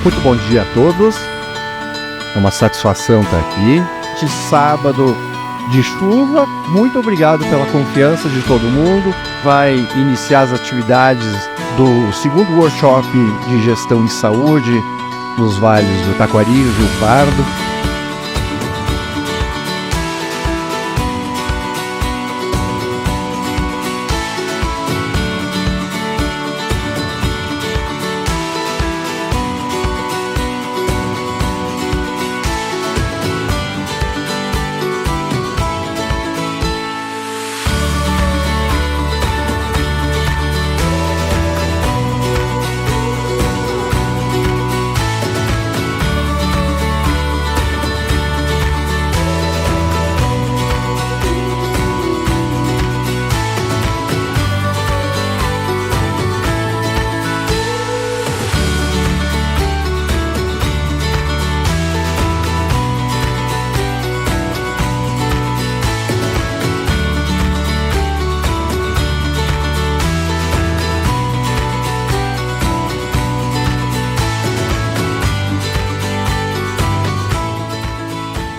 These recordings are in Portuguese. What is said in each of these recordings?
Muito bom dia a todos. É uma satisfação estar aqui. De sábado de chuva, muito obrigado pela confiança de todo mundo. Vai iniciar as atividades do segundo workshop de gestão de saúde nos vales do Taquari e Rio Pardo.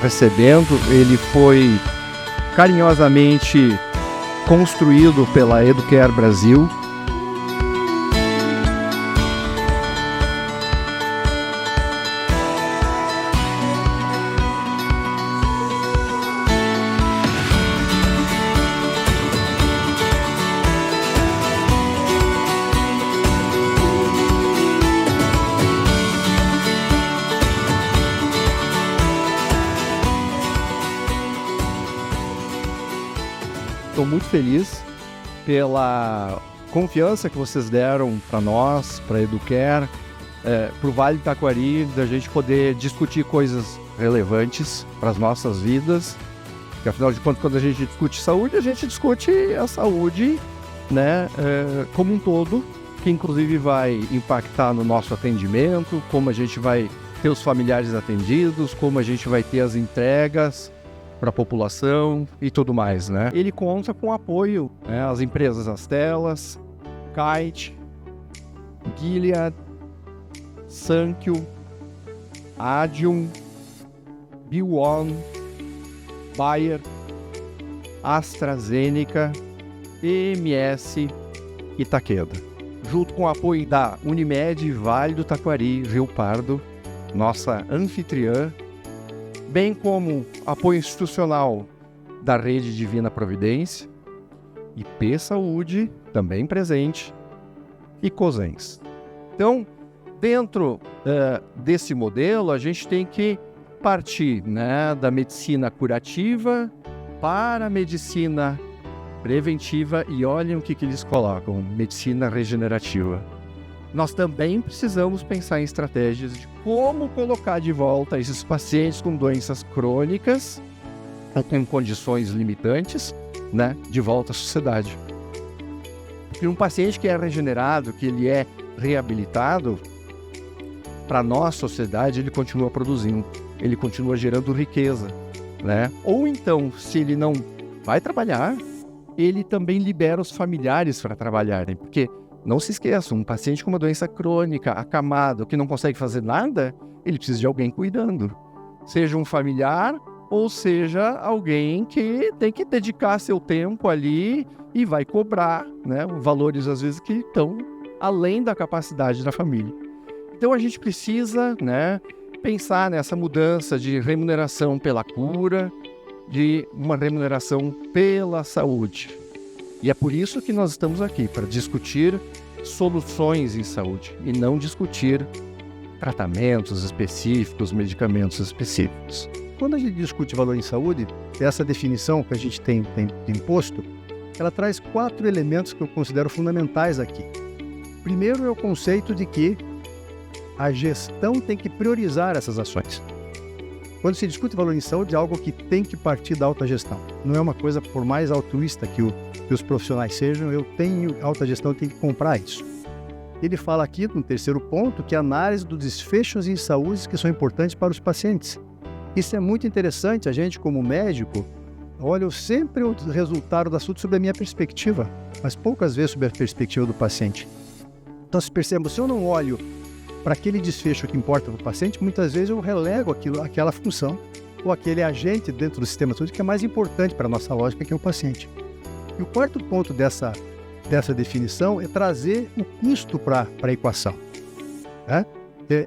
Recebendo, ele foi carinhosamente construído pela Educare Brasil. Estou muito feliz pela confiança que vocês deram para nós, para a Educare, para o Vale do Taquari, da gente poder discutir coisas relevantes para as nossas vidas. Porque, afinal de contas, quando a gente discute saúde, a gente discute a saúde, né, como um todo, que inclusive vai impactar no nosso atendimento, como a gente vai ter os familiares atendidos, como a gente vai ter as entregas para a população e tudo mais, né? Ele conta com apoio, né, às empresas Astelas, Kite, Gilead, Sankyo, Adium, B1, Bayer, AstraZeneca, EMS e Takeda. Junto com o apoio da Unimed, Vale do Taquari, Rio Pardo, nossa anfitriã, bem como apoio institucional da Rede Divina Providência, IP Saúde, também presente, e COSENS. Então, dentro desse modelo, a gente tem que partir, né, da medicina curativa para a medicina preventiva e olhem o que eles colocam, medicina regenerativa. Nós também precisamos pensar em estratégias de como colocar de volta esses pacientes com doenças crônicas ou com condições limitantes, né, de volta à sociedade. Porque um paciente que é regenerado, que ele é reabilitado, para a nossa sociedade ele continua produzindo, ele continua gerando riqueza, né? Ou então, se ele não vai trabalhar, ele também libera os familiares para trabalharem, porque não se esqueçam, um paciente com uma doença crônica, acamado, que não consegue fazer nada, ele precisa de alguém cuidando. Seja um familiar ou seja alguém que tem que dedicar seu tempo ali e vai cobrar, né, valores às vezes que estão além da capacidade da família. Então a gente precisa, né, pensar nessa mudança de remuneração pela cura, de uma remuneração pela saúde. E é por isso que nós estamos aqui, para discutir soluções em saúde e não discutir tratamentos específicos, medicamentos específicos. Quando a gente discute valor em saúde, essa definição que a gente tem posto, ela traz 4 elementos que eu considero fundamentais aqui. Primeiro é o conceito de que a gestão tem que priorizar essas ações. Quando se discute valor em saúde, é algo que tem que partir da alta gestão. Não é uma coisa, por mais altruísta que os profissionais sejam, eu tenho alta gestão, eu tenho que comprar isso. Ele fala aqui, no terceiro ponto, que a análise dos desfechos em saúde que são importantes para os pacientes. Isso é muito interessante, a gente como médico, olha sempre o resultado do assunto sobre a minha perspectiva, mas poucas vezes sobre a perspectiva do paciente. Então se percebe, se eu não olho para aquele desfecho que importa para o paciente, muitas vezes eu relego aquela função ou aquele agente dentro do sistema de saúde que é mais importante para a nossa lógica, que é o paciente. E o quarto ponto dessa definição é trazer o custo para a equação, né?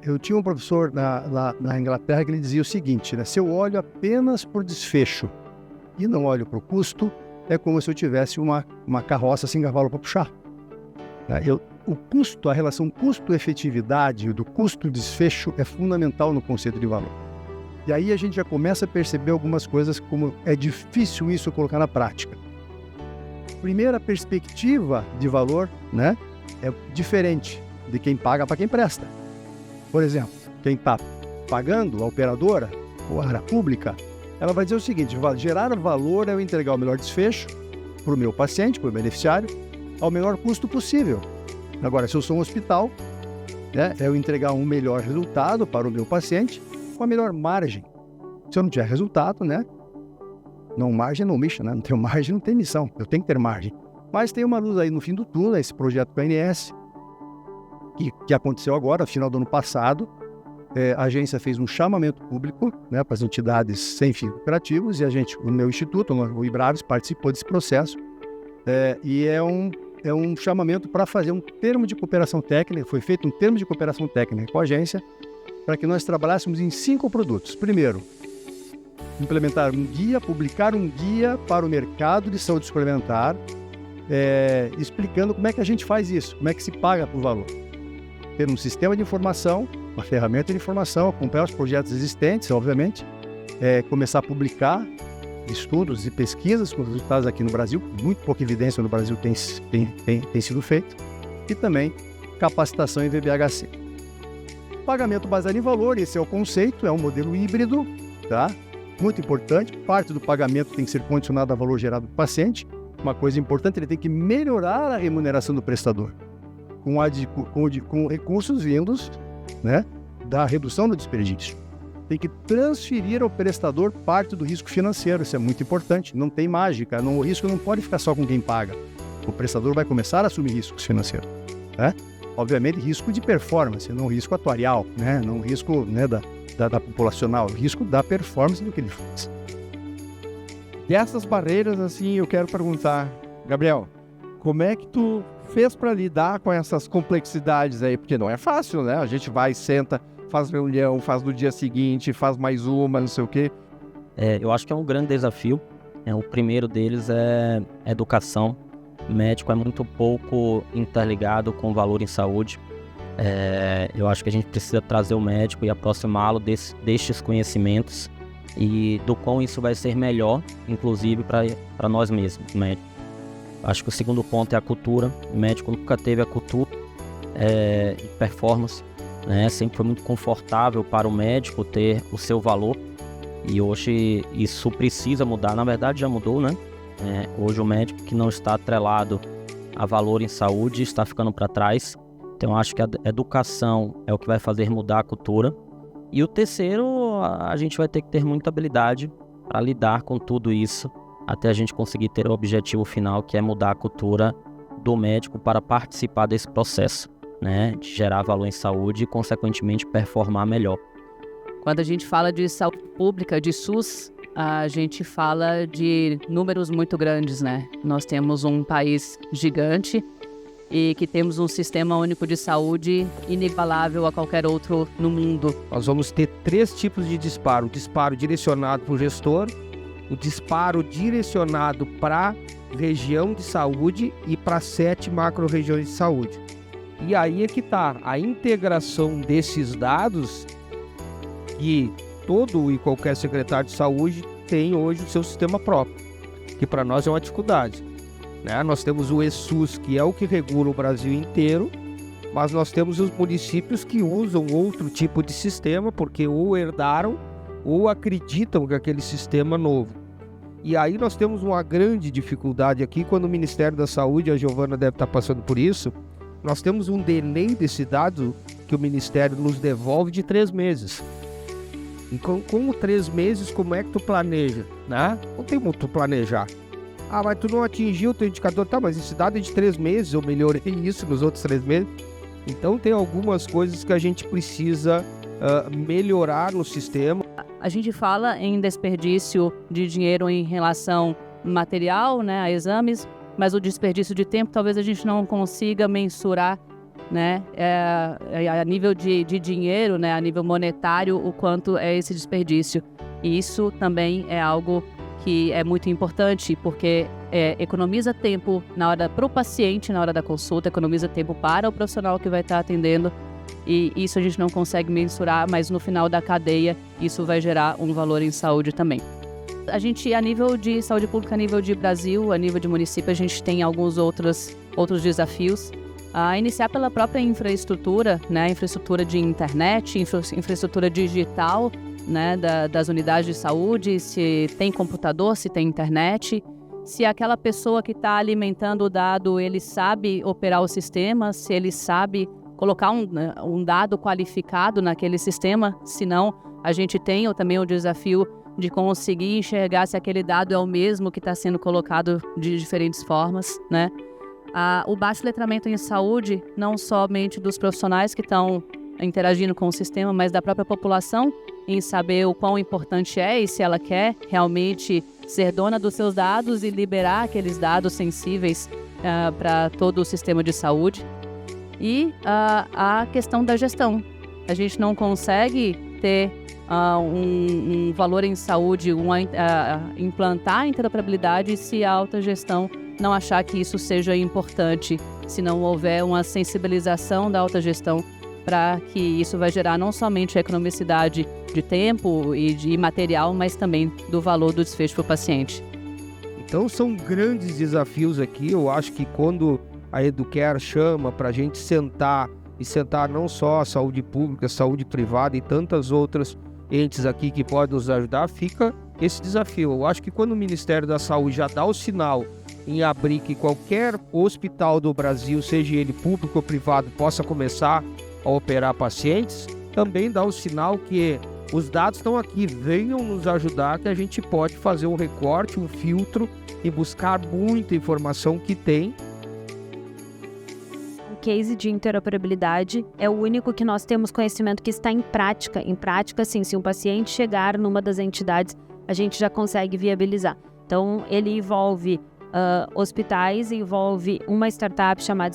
Eu tinha um professor na Inglaterra que ele dizia o seguinte, né? Se eu olho apenas por desfecho e não olho para o custo, é como se eu tivesse uma carroça sem cavalo para puxar. O custo, a relação custo-efetividade, do custo-desfecho é fundamental no conceito de valor. E aí a gente já começa a perceber algumas coisas, como é difícil isso colocar na prática. Primeira perspectiva de valor, né, é diferente de quem paga para quem presta. Por exemplo, quem está pagando, a operadora ou a área pública, ela vai dizer o seguinte: gerar valor é eu entregar o melhor desfecho para o meu paciente, para o beneficiário, ao menor custo possível. Agora, se eu sou um hospital, né, é eu entregar um melhor resultado para o meu paciente com a melhor margem. Se eu não tiver resultado, né, não margem não mission, né, não tenho margem, não tem missão, eu tenho que ter margem. Mas tem uma luz aí no fim do túnel, esse projeto com a ANS, que aconteceu agora, no final do ano passado. A agência fez um chamamento público, né, para as entidades sem fins lucrativos, e o meu instituto, o IBRAVES, participou desse processo. E é um chamamento para fazer um termo de cooperação técnica. Foi feito um termo de cooperação técnica com a agência para que nós trabalhássemos em 5 produtos. Primeiro, implementar um guia, publicar um guia para o mercado de saúde suplementar, explicando como é que a gente faz isso, como é que se paga por valor. Ter um sistema de informação, uma ferramenta de informação, acompanhar os projetos existentes, obviamente, começar a publicar estudos e pesquisas com resultados aqui no Brasil, muito pouca evidência no Brasil tem sido feito, e também capacitação em VBHC. Pagamento baseado em valor, esse é o conceito, é um modelo híbrido, tá? Muito importante, parte do pagamento tem que ser condicionado a valor gerado do paciente. Uma coisa importante, ele tem que melhorar a remuneração do prestador, com recursos vindos, né, da redução do desperdício. Tem que transferir ao prestador parte do risco financeiro, isso é muito importante, não tem mágica, o risco não pode ficar só com quem paga. O prestador vai começar a assumir riscos financeiros, né? Obviamente risco de performance, não risco atuarial, né? Não risco, né, da populacional, risco da performance do que ele faz. E essas barreiras, assim, eu quero perguntar, Gabriel, como é que tu fez para lidar com essas complexidades aí? Porque não é fácil, né? A gente vai, senta, faz reunião, faz no dia seguinte, faz mais uma, não sei o quê. Eu acho que é um grande desafio. O primeiro deles é educação. O médico é muito pouco interligado com o valor em saúde. Eu acho que a gente precisa trazer o médico e aproximá-lo destes conhecimentos e do quão isso vai ser melhor, inclusive para nós mesmos, médicos. Acho que o segundo ponto é a cultura. O médico nunca teve a cultura de performance, né? Sempre foi muito confortável para o médico ter o seu valor, e hoje isso precisa mudar. Na verdade já mudou, né? Hoje o médico que não está atrelado a valor em saúde está ficando para trás. Então acho que a educação é o que vai fazer mudar a cultura. E o terceiro, a gente vai ter que ter muita habilidade para lidar com tudo isso, até a gente conseguir ter o objetivo final, que é mudar a cultura do médico para participar desse processo, né, de gerar valor em saúde e, consequentemente, performar melhor. Quando a gente fala de saúde pública, de SUS, a gente fala de números muito grandes, né? Nós temos um país gigante e que temos um sistema único de saúde inigualável a qualquer outro no mundo. Nós vamos ter 3 tipos de disparo: o disparo direcionado para o gestor, o disparo direcionado para região de saúde e para 7 macro-regiões de saúde. E aí é que está a integração desses dados, que todo e qualquer secretário de saúde tem hoje o seu sistema próprio, que para nós é uma dificuldade, né? Nós temos o ESUS, que é o que regula o Brasil inteiro, mas nós temos os municípios que usam outro tipo de sistema, porque ou herdaram ou acreditam que aquele sistema é novo. E aí nós temos uma grande dificuldade aqui, quando o Ministério da Saúde, a Giovana deve estar passando por isso, nós temos um delay desse dado que o Ministério nos devolve de 3 meses. E com 3 meses, como é que tu planeja, né? Não tem muito tu planejar. Ah, mas tu não atingiu o teu indicador. Tá, mas esse dado é de 3 meses, eu melhorei isso nos outros 3 meses. Então tem algumas coisas que a gente precisa melhorar no sistema. A gente fala em desperdício de dinheiro em relação material, né, a exames, mas o desperdício de tempo talvez a gente não consiga mensurar, né, a nível de dinheiro, né, a nível monetário, o quanto é esse desperdício. E isso também é algo que é muito importante, porque economiza tempo para o paciente na hora da consulta, economiza tempo para o profissional que vai estar atendendo, e isso a gente não consegue mensurar, mas no final da cadeia isso vai gerar um valor em saúde também. A gente, a nível de saúde pública, a nível de Brasil, a nível de município, a gente tem alguns outros desafios. A iniciar pela própria infraestrutura, né? Infraestrutura de internet, infraestrutura digital, né? Das unidades de saúde, se tem computador, se tem internet, se aquela pessoa que está alimentando o dado, ele sabe operar o sistema, se ele sabe colocar um dado qualificado naquele sistema, senão a gente tem também o desafio de conseguir enxergar se aquele dado é o mesmo que está sendo colocado de diferentes formas, né? O baixo letramento em saúde, não somente dos profissionais que estão interagindo com o sistema, mas da própria população, em saber o quão importante é e se ela quer realmente ser dona dos seus dados e liberar aqueles dados sensíveis para todo o sistema de saúde. E a questão da gestão. A gente não consegue ter um valor em saúde, implantar a interoperabilidade se a alta gestão não achar que isso seja importante, se não houver uma sensibilização da alta gestão para que isso vai gerar não somente a economicidade de tempo e de material, mas também do valor do desfecho para o paciente. Então são grandes desafios aqui. Eu acho que quando a Educare chama para a gente sentar não só a saúde pública, a saúde privada e tantas outras entes aqui que podem nos ajudar, fica esse desafio. Eu acho que quando o Ministério da Saúde já dá o sinal em abrir que qualquer hospital do Brasil, seja ele público ou privado, possa começar a operar pacientes, também dá o sinal que os dados estão aqui, venham nos ajudar, que a gente pode fazer um recorte, um filtro e buscar muita informação que tem. O case de interoperabilidade é o único que nós temos conhecimento que está em prática. Em prática, sim, se um paciente chegar numa das entidades, a gente já consegue viabilizar. Então, ele envolve hospitais, envolve uma startup chamada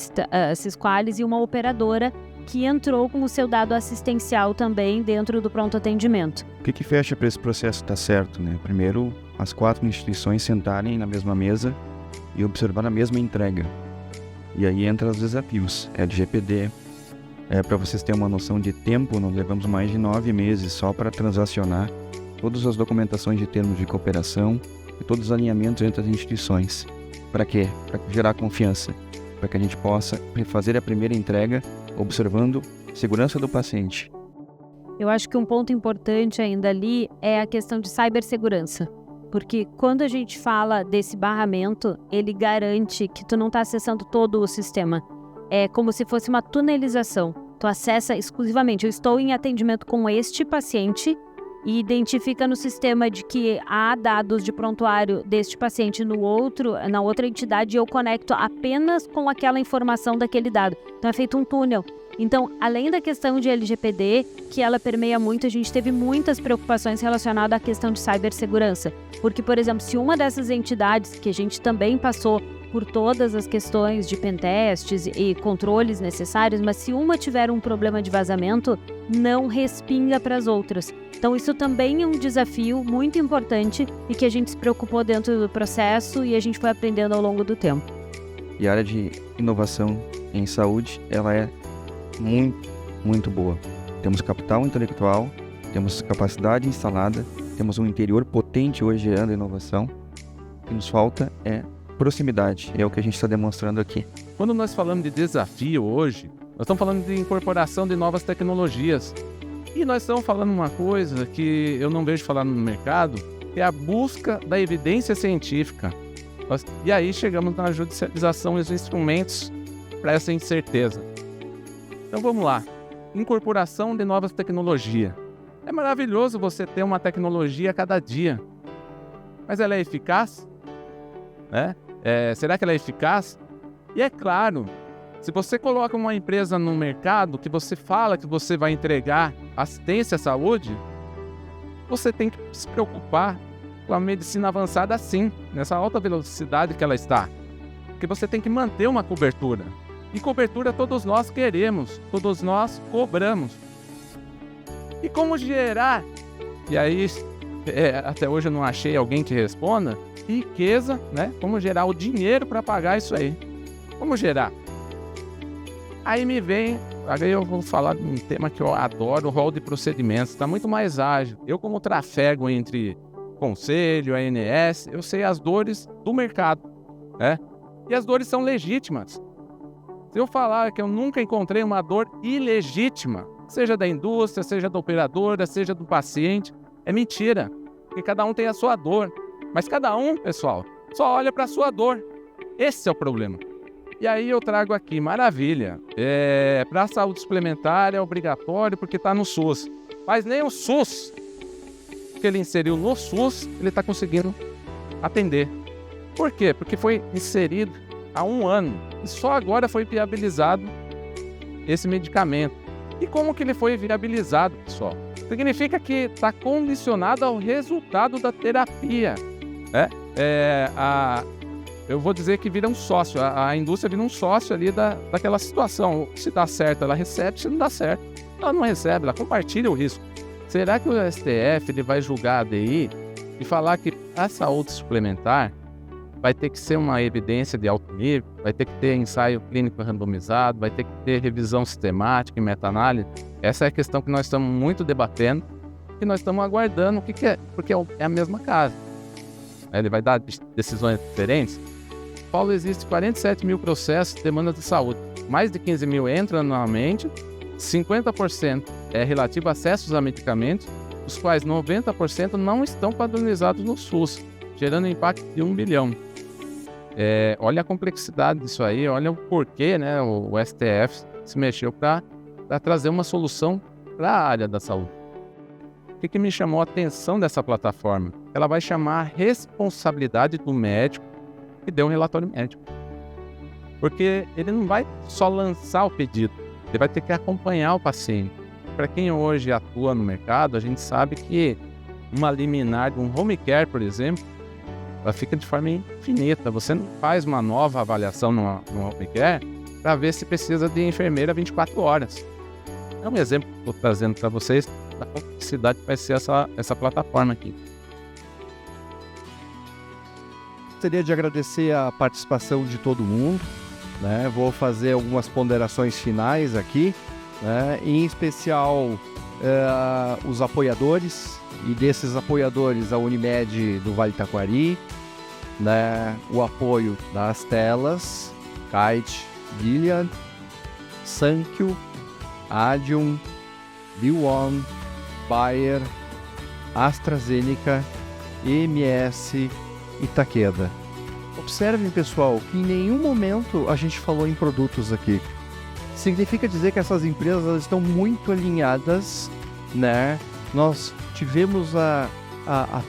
Sisqualis e uma operadora que entrou com o seu dado assistencial também dentro do pronto atendimento. O que fecha para esse processo estar certo, né? Primeiro, as 4 instituições sentarem na mesma mesa e observar a mesma entrega. E aí entra os desafios. LGPD, para vocês terem uma noção de tempo, nós levamos mais de 9 meses só para transacionar todas as documentações de termos de cooperação e todos os alinhamentos entre as instituições. Para quê? Para gerar confiança, para que a gente possa fazer a primeira entrega observando a segurança do paciente. Eu acho que um ponto importante ainda ali é a questão de cibersegurança. Porque quando a gente fala desse barramento, ele garante que tu não está acessando todo o sistema. É como se fosse uma tunelização. Tu acessa exclusivamente, eu estou em atendimento com este paciente e identifica no sistema de que há dados de prontuário deste paciente na outra entidade e eu conecto apenas com aquela informação daquele dado. Então é feito um túnel. Então, além da questão de LGPD, que ela permeia muito, a gente teve muitas preocupações relacionadas à questão de cibersegurança. Porque, por exemplo, se uma dessas entidades, que a gente também passou por todas as questões de pentestes e controles necessários, mas se uma tiver um problema de vazamento, não respinga para as outras. Então, isso também é um desafio muito importante e que a gente se preocupou dentro do processo e a gente foi aprendendo ao longo do tempo. E a área de inovação em saúde, ela é muito boa. Temos capital intelectual, temos capacidade instalada, temos um interior potente hoje gerando inovação. O que nos falta é proximidade, é o que a gente está demonstrando aqui. Quando nós falamos de desafio hoje, nós estamos falando de incorporação de novas tecnologias. E nós estamos falando uma coisa que eu não vejo falar no mercado, que é a busca da evidência científica. E aí chegamos na judicialização dos instrumentos para essa incerteza. Então vamos lá, incorporação de novas tecnologias. É maravilhoso você ter uma tecnologia a cada dia, mas ela é eficaz? Será que ela é eficaz? E é claro Se você coloca uma empresa no mercado que você fala que você vai entregar assistência à saúde, você tem que se preocupar com a medicina avançada sim, nessa alta velocidade que ela está. Porque você tem que manter uma cobertura. E cobertura todos nós queremos, todos nós cobramos. E como gerar? E aí, até hoje eu não achei alguém que responda. Riqueza, né? Como gerar o dinheiro para pagar isso aí? Como gerar? Aí me vem, aí eu vou falar de um tema que eu adoro, o rol de procedimentos. Está muito mais ágil. Eu como trafego entre conselho, ANS, eu sei as dores do mercado, né? E as dores são legítimas. Se eu falar que eu nunca encontrei uma dor ilegítima, seja da indústria, seja da operadora, seja do paciente, é mentira. Porque cada um tem a sua dor. Mas cada um, pessoal, só olha para a sua dor. Esse é o problema. E aí eu trago aqui, maravilha, para a saúde suplementar é obrigatório porque está no SUS. Mas nem o SUS, que ele inseriu no SUS, ele está conseguindo atender. Por quê? Porque foi inserido há 1 ano e só agora foi viabilizado esse medicamento. E como que ele foi viabilizado, pessoal? Significa que está condicionado ao resultado da terapia. Eu vou dizer que vira um sócio, a indústria vira um sócio ali daquela situação. Se dá certo, ela recebe, se não dá certo, ela não recebe, ela compartilha o risco. Será que o STF ele vai julgar a ADI e falar que a saúde suplementar vai ter que ser uma evidência de alto nível, vai ter que ter ensaio clínico randomizado, vai ter que ter revisão sistemática e meta-análise? Essa é a questão que nós estamos muito debatendo e nós estamos aguardando o que é, porque é a mesma casa. Ele vai dar decisões diferentes. Paulo, existe 47 mil processos de demandas de saúde. Mais de 15 mil entram anualmente, 50% é relativo a acessos a medicamentos, os quais 90% não estão padronizados no SUS, gerando impacto de 1 bilhão. Olha a complexidade disso aí, olha o porquê, né, o STF se mexeu para trazer uma solução para a área da saúde. O que me chamou a atenção dessa plataforma? Ela vai chamar a responsabilidade do médico que deu um relatório médico. Porque ele não vai só lançar o pedido, ele vai ter que acompanhar o paciente. Para quem hoje atua no mercado, a gente sabe que uma liminar de um home care, por exemplo, ela fica de forma infinita. Você não faz uma nova avaliação no home care para ver se precisa de enfermeira 24 horas. É um exemplo que eu estou trazendo para vocês da complexidade que vai ser essa plataforma aqui. Gostaria de agradecer a participação de todo mundo, né? Vou fazer algumas ponderações finais aqui, né? Em especial os apoiadores, e desses apoiadores a Unimed do Vale Taquari, né? O apoio das telas, Kite, Gilead, Sankyo, Adium, B1, Bayer, AstraZeneca, MS e Takeda. Observem, pessoal, que em nenhum momento a gente falou em produtos aqui. Significa dizer que essas empresas elas estão muito alinhadas, né? Nós tivemos a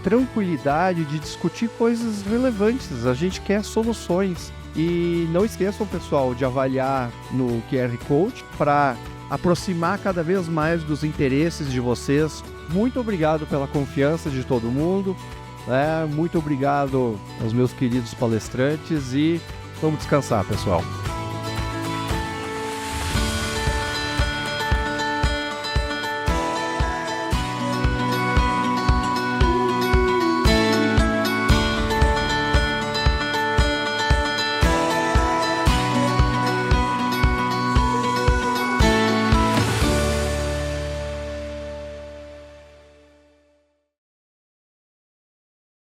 tranquilidade de discutir coisas relevantes. A gente quer soluções. E não esqueçam, pessoal, de avaliar no QR Code para aproximar cada vez mais dos interesses de vocês. Muito obrigado pela confiança de todo mundo. Muito obrigado aos meus queridos palestrantes e vamos descansar, pessoal.